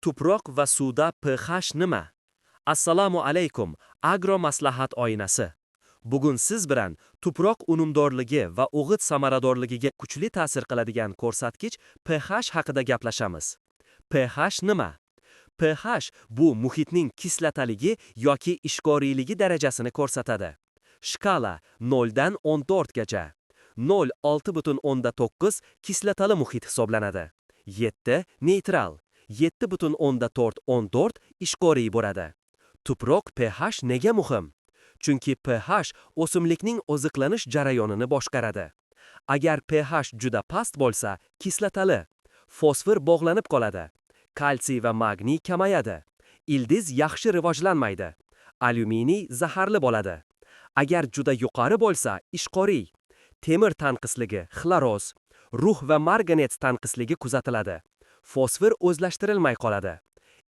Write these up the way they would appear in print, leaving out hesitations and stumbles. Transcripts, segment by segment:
Tuproq va suvda pH nima? Assalomu alaykum, Agro maslahat oynasi. Bugun siz bilan tuproq unumdorligi va o'g'it samaradorligiga kuchli ta'sir qiladigan ko'rsatkich pH haqida gaplashamiz. pH nima? pH bu muhitning kislataligi yoki ishqoriyligi darajasini ko'rsatadi. Shkala 0 dan 14 gacha. 0 6,9 kislatali muhit hisoblanadi. 7 neytral. 7,4 14 ishqoriy bo'ladi. Tuproq pH nega muhim? Chunki pH o'simlikning oziqlanish jarayonini boshqaradi. Agar pH juda past bo'lsa, kislatali, fosfor bog'lanib qoladi. Kalsiy va magniy kamayadi. Ildiz yaxshi rivojlanmaydi. Alyuminiy zaharli bo'ladi. Agar juda yuqori bo'lsa, ishqoriy, temir tanqisligi, xloroz, rux va marganet tanqisligi kuzatiladi. Fosfor o'zlashtirilmay qoladi.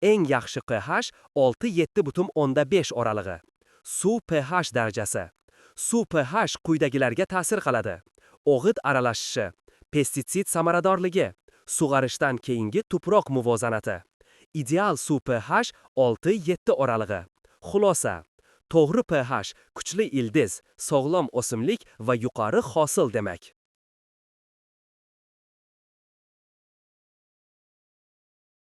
Eng yaxshi pH 6-7,5 oralig'i. Suv pH darajasi. Suv pH quyidagilarga ta'sir qiladi. O'g'it aralashishi, pestitsid samaradorligi, sug'arishdan keyingi tuproq muvozanati. Ideal suv pH 6-7 oralig'i. Xulosa: to'g'ri pH kuchli ildiz, sog'lom o'simlik va yuqori hosil demak.